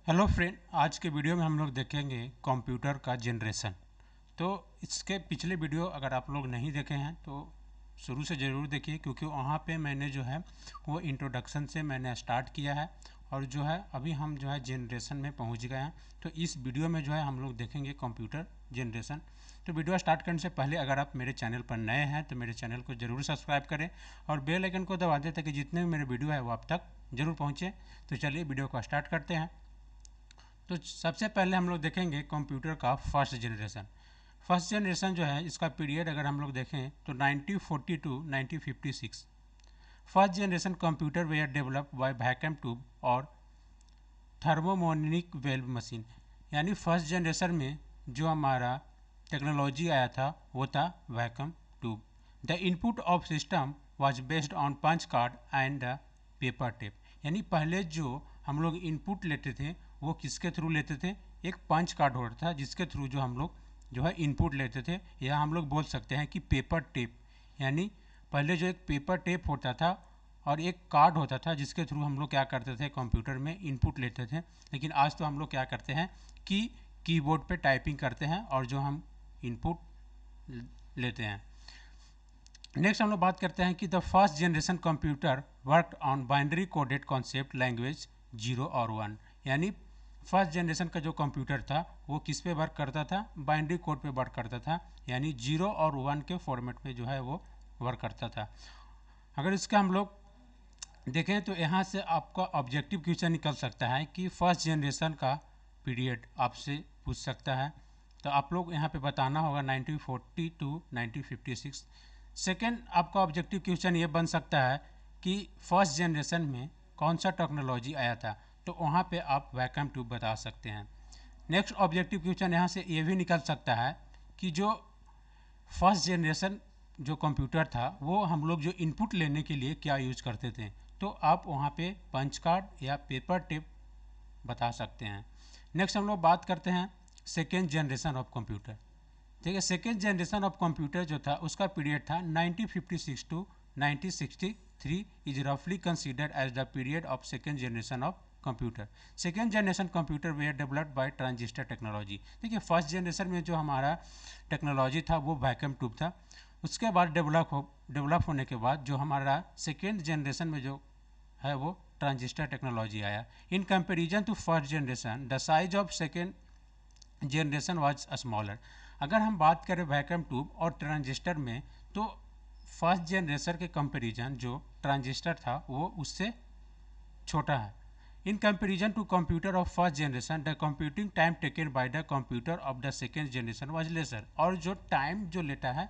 Hello friend, आज के video में हम लोग देखेंगे कंप्यूटर का जनरेशन। तो इसके पिछले वीडियो अगर आप लोग नहीं देखे हैं तो शुरू से ज़रूर देखिए, क्योंकि वहाँ पे मैंने जो है वो इंट्रोडक्शन से मैंने स्टार्ट किया है और जो है अभी हम जो है जनरेशन में पहुँच गए हैं। तो इस वीडियो में जो है हम लोग देखेंगे कंप्यूटर जनरेशन। तो वीडियो स्टार्ट करने से पहले अगर आप मेरे चैनल पर नए हैं तो मेरे चैनल को ज़रूर सब्सक्राइब करें और बेल आइकन को दबा दें ताकि जितने भी मेरे वीडियो है वो आप तक ज़रूर पहुँचे। तो चलिए वीडियो को स्टार्ट करते हैं। तो सबसे पहले हम लोग देखेंगे कंप्यूटर का फर्स्ट जनरेशन। फर्स्ट जनरेशन जो है इसका पीरियड अगर हम लोग देखें तो 1940 to 1956। First generation computer were develop by vacuum tube और थर्मोमोनिक वेल्व मशीन। यानी फर्स्ट जनरेशन में जो हमारा टेक्नोलॉजी आया था वो था vacuum tube. The input of system was based on punch card and paper tape. यानी पहले जो हम लोग इनपुट लेते थे वो किसके थ्रू लेते थे, एक पंच कार्ड होता था जिसके थ्रू जो हम लोग जो है इनपुट लेते थे, या हम लोग बोल सकते हैं कि पेपर टेप। यानी पहले जो एक पेपर टेप होता था और एक कार्ड होता था जिसके थ्रू हम लोग क्या करते थे, कंप्यूटर में इनपुट लेते थे। लेकिन आज तो हम लोग क्या करते हैं कि कीबोर्ड पे टाइपिंग करते हैं और जो हम इनपुट लेते हैं। नेक्स्ट हम लोग बात करते हैं कि the first generation computer work on binary coded concept language 0 और 1। यानी फर्स्ट जनरेशन का जो कंप्यूटर था वो किस पे वर्क करता था, बाइनरी कोड पे वर्क करता था, यानी 0 और 1 के फॉर्मेट में जो है वो वर्क करता था। अगर इसका हम लोग देखें तो यहाँ से आपका ऑब्जेक्टिव क्वेश्चन निकल सकता है कि फर्स्ट जनरेशन का पीरियड आपसे पूछ सकता है। तो आप लोग यहाँ पे बताना होगा 1940 टू 1956। सेकेंड आपका ऑब्जेक्टिव क्वेश्चन ये बन सकता है कि फर्स्ट जनरेशन में कौन सा टेक्नोलॉजी आया था, तो वहाँ पे आप वैक्यूम ट्यूब बता सकते हैं। नेक्स्ट ऑब्जेक्टिव क्वेश्चन यहाँ से ये भी निकल सकता है कि जो फर्स्ट जनरेशन जो कंप्यूटर था वो हम लोग जो इनपुट लेने के लिए क्या यूज करते थे, तो आप वहाँ पे पंच कार्ड या पेपर टेप बता सकते हैं। नेक्स्ट हम लोग बात करते हैं सेकेंड जनरेशन ऑफ कंप्यूटर। ठीक है, सेकेंड जनरेशन ऑफ कंप्यूटर जो था उसका पीरियड था 1956 टू 1963 इज रफली considered as the period of second generation of computer. Second generation computer were developed by transistor technology. देखिए, फर्स्ट जनरेशन में जो हमारा टेक्नोलॉजी था वो वैक्यूम ट्यूब था। उसके बाद डेवलप होने के बाद जो हमारा सेकेंड जनरेशन में जो है वो ट्रांजिस्टर टेक्नोलॉजी आया। In comparison to first generation the size of second generation was smaller. अगर हम बात करें वैक्यूम ट्यूब और ट्रांजिस्टर में, तो फर्स्ट जनरेशन के कंपैरिजन जो ट्रांजिस्टर था वो उससे छोटा है। In comparison to computer of first generation the computing time taken by the computer of the second generation was lesser. और जो टाइम जो लेता है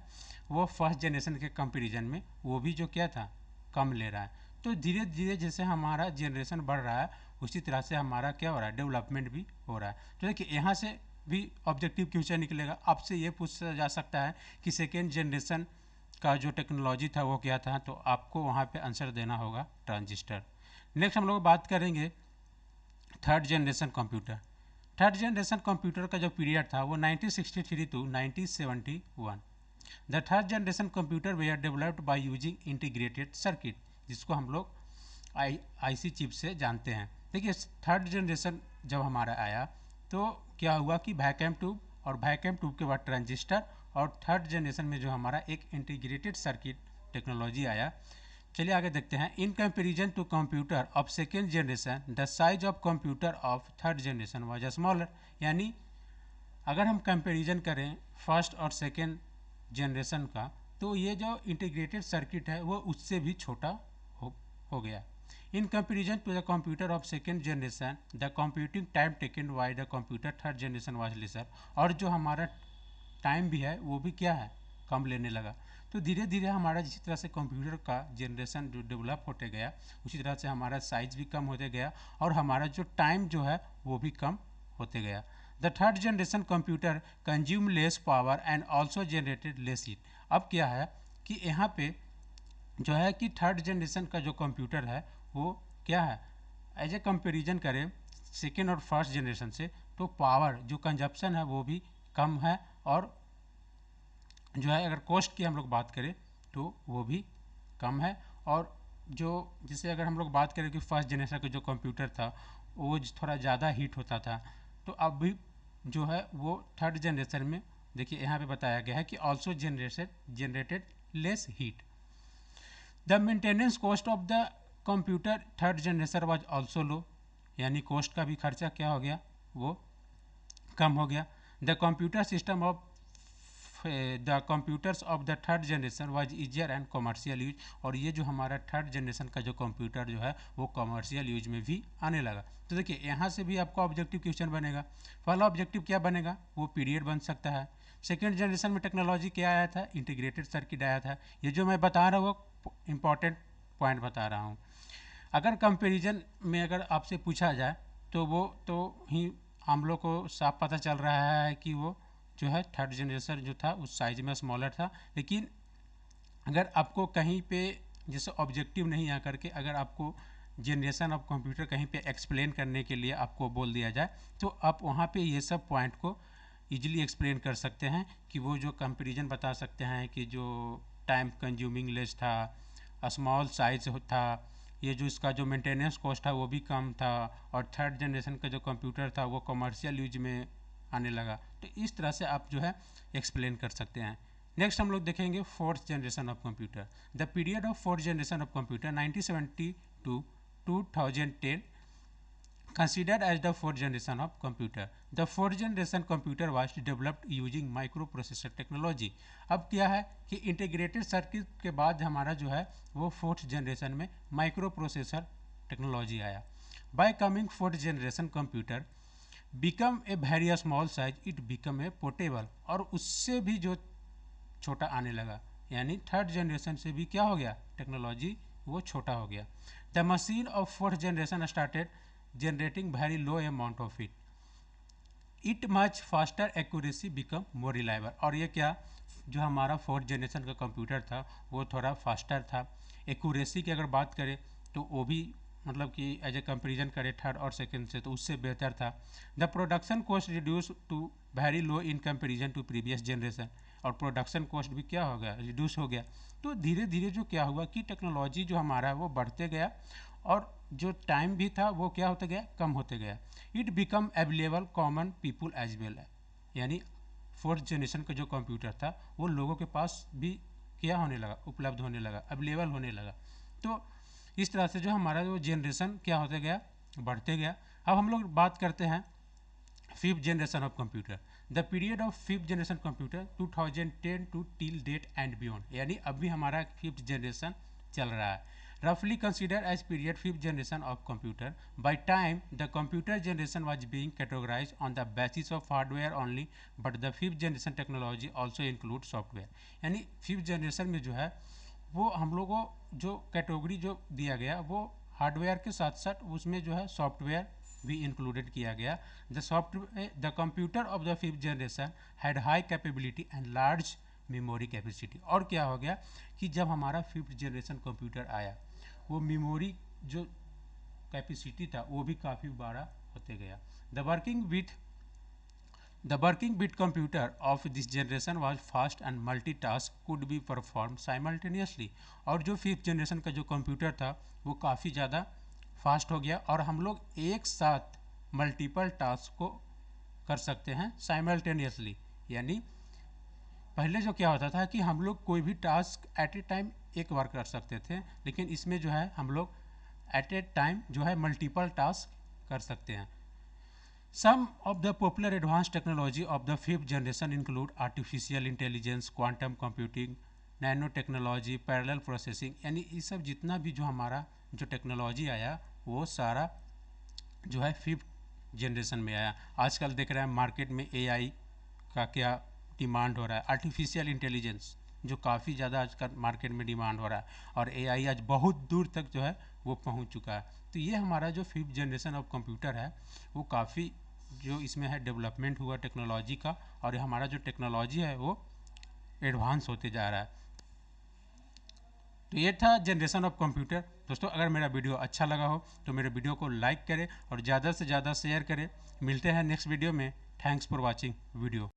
वो फर्स्ट जनरेशन के कंपैरिजन में वो भी जो क्या था, कम ले रहा है। तो धीरे धीरे जैसे हमारा जनरेशन बढ़ रहा है उसी तरह से हमारा क्या हो रहा है, डेवलपमेंट भी हो रहा है। तो देखिए यहाँ से भी ऑब्जेक्टिव क्वेश्चन निकलेगा, आपसे ये पूछा जा सकता है कि सेकेंड जनरेशन का जो टेक्नोलॉजी था वो क्या था, तो आपको वहाँ पे आंसर देना होगा ट्रांजिस्टर। नेक्स्ट हम लोग बात करेंगे third generation computer. Third generation computer का जो पीरियड था वो 1963 to 1971। The third generation computer were developed by using integrated circuit, जिसको हम लोग आईसी चिप से जानते हैं। देखिए, थर्ड जनरेशन जब हमारा आया तो क्या हुआ कि वैक्यूम ट्यूब और वैक्यूम ट्यूब के बाद ट्रांजिस्टर, और थर्ड जनरेशन में जो हमारा एक इंटीग्रेटेड सर्किट टेक्नोलॉजी आया। चलिए आगे देखते हैं। In comparison to computer of second generation the size of computer of third generation was smaller. यानी अगर हम कंपैरिजन करें फर्स्ट और सेकेंड जनरेशन का, तो ये जो इंटीग्रेटेड सर्किट है वो उससे भी छोटा हो गया। In comparison to the computer of second generation the computing time taken by the computer third generation was lesser. और जो हमारा टाइम भी है वो भी क्या है, कम लेने लगा। तो धीरे धीरे हमारा जिस तरह से कंप्यूटर का जनरेशन जो डेवलप होते गया उसी तरह से हमारा साइज भी कम होते गया और हमारा जो टाइम जो है वो भी कम होते गया। The third generation computer consume less power and also generated less heat. अब क्या है कि यहाँ पे जो है कि थर्ड जनरेशन का जो कंप्यूटर है वो क्या है, एज ए कंपेरिजन करें सेकेंड और फर्स्ट जनरेशन से, तो पावर जो कंजप्शन है वो भी कम है, और जो है अगर कॉस्ट की हम लोग बात करें तो वो भी कम है। और जो जैसे अगर हम लोग बात करें कि फर्स्ट जनरेशन का जो कंप्यूटर था वो थोड़ा ज़्यादा हीट होता था। तो अब भी जो है वो थर्ड जनरेशन में देखिए यहाँ पे बताया गया है कि also generated less heat. The maintenance cost of the computer third generation was also low, यानी कॉस्ट का भी खर्चा क्या हो गया, वो कम हो गया। The computer system of the computers of the third generation was easier and commercial use, और ये जो हमारा थर्ड जनरेशन का जो कंप्यूटर जो है वो कॉमर्शियल यूज में भी आने लगा। तो देखिए यहाँ से भी आपका ऑब्जेक्टिव क्वेश्चन बनेगा। पहला ऑब्जेक्टिव क्या बनेगा, वो पीरियड बन सकता है। सेकेंड जनरेशन में टेक्नोलॉजी क्या आया था, इंटीग्रेटेड सर्किट आया था। ये जो मैं बता रहा हूँ वो इम्पॉर्टेंट पॉइंट बता रहा हूँ। अगर कंपेरिजन में अगर आपसे पूछा जाए तो वो तो ही हम लोग को साफ पता चल रहा है कि वो जो है थर्ड जनरेशन जो था उस साइज में स्मॉलर था। लेकिन अगर आपको कहीं पे जैसे ऑब्जेक्टिव नहीं आकर के अगर आपको जनरेशन ऑफ कंप्यूटर कहीं पे एक्सप्लेन करने के लिए आपको बोल दिया जाए तो आप वहाँ पे ये सब पॉइंट को इजीली एक्सप्लेन कर सकते हैं कि वो जो कंपेरिजन बता सकते हैं कि जो टाइम कंज्यूमिंग लेस था, स्मॉल साइज था, ये जो इसका जो मेंटेनेंस कॉस्ट था वो भी कम था, और थर्ड जनरेशन का जो कंप्यूटर था वो कमर्शियल यूज में आने लगा। तो इस तरह से आप जो है एक्सप्लेन कर सकते हैं। नेक्स्ट हम लोग देखेंगे fourth generation of computer. The period of fourth generation of computer 1970 to 2010 considered as the fourth generation of computer. The fourth generation computer was developed using microprocessor technology. अब क्या है कि इंटीग्रेटेड सर्किट के बाद हमारा जो है वो फोर्थ जनरेशन में माइक्रो प्रोसेसर टेक्नोलॉजी आया। Bye coming fourth generation computer become a very small size, it become a portable, और उससे भी जो छोटा आने लगा, यानी थर्ड जनरेशन से भी क्या हो गया, टेक्नोलॉजी वो छोटा हो गया। The machine of fourth generation started generating very low amount of heat, it much faster accuracy become more reliable। और ये क्या, जो हमारा फोर्थ जनरेशन का कंप्यूटर था वो थोड़ा फास्टर था। एक्यूरेसी की अगर बात करें तो वो भी मतलब कि एज ए कंपेरिजन करें थर्ड और सेकंड से तो उससे बेहतर था। The production cost reduce to very low in comparison to previous generation, और प्रोडक्शन कॉस्ट भी क्या हो गया, रिड्यूस हो गया। तो धीरे धीरे जो क्या हुआ कि टेक्नोलॉजी जो हमारा है वो बढ़ते गया और जो टाइम भी था वो क्या होते गया, कम होते गया। It become available common people as well, यानी फोर्थ जनरेशन का जो कंप्यूटर था वो लोगों के पास भी क्या होने लगा, उपलब्ध होने लगा, अवेलेबल होने लगा। तो इस तरह से जो हमारा जो जनरेशन क्या होते गया, बढ़ते गया। अब हम लोग बात करते हैं fifth generation of computer. The period of fifth generation computer 2010 to till date and beyond, यानी अभी हमारा फिफ्थ जनरेशन चल रहा है। roughly considered as period fifth generation of computer. By time the computer generation was being categorized on the basis of hardware only, but the fifth generation technology also includes software। यानी fifth generation में जो है वो हम लोगों को जो category जो दिया गया वो हार्डवेयर के साथ साथ उसमें जो है सॉफ्टवेयर भी इंक्लूडेड किया गया। The computer of the fifth generation had high capability and large memory capacity. और क्या हो गया कि जब हमारा फिफ्थ जनरेशन कंप्यूटर आया वो मेमोरी जो कैपेसिटी था वो भी काफ़ी बड़ा होते गया। The working bit computer of this generation was fast and multitask could be perform simultaneously. और जो फिफ्थ जनरेशन का जो कंप्यूटर था वो काफ़ी ज़्यादा फास्ट हो गया और हम लोग एक साथ मल्टीपल टास्क को कर सकते हैं साइमल्टेनियसली। यानी पहले जो क्या होता था कि हम लोग कोई भी टास्क एट ए टाइम एक बार कर सकते थे, लेकिन इसमें जो है हम लोग एट ए टाइम जो है मल्टीपल टास्क कर सकते हैं। Some of the popular advance technology of the fifth generation include artificial intelligence, quantum computing, nano technology, parallel processing. यानी ये सब जितना भी जो हमारा जो टेक्नोलॉजी आया वो सारा जो है फिफ्थ जनरेशन में आया। आजकल देख रहे हैं मार्केट में एआई का क्या डिमांड हो रहा है, आर्टिफिशियल इंटेलिजेंस जो काफ़ी ज़्यादा आजकल मार्केट में डिमांड हो रहा है, और एआई आज बहुत दूर तक जो है वो पहुंच चुका है। तो ये हमारा जो फिफ्थ जनरेशन ऑफ कंप्यूटर है वो काफ़ी जो इसमें है डेवलपमेंट हुआ टेक्नोलॉजी का, और हमारा जो टेक्नोलॉजी है वो एडवांस होते जा रहा है। तो ये था जनरेशन ऑफ कंप्यूटर। दोस्तों अगर मेरा वीडियो अच्छा लगा हो तो मेरे वीडियो को लाइक करें और ज़्यादा से ज़्यादा शेयर करें। मिलते हैं नेक्स्ट वीडियो में। Thanks for watching video.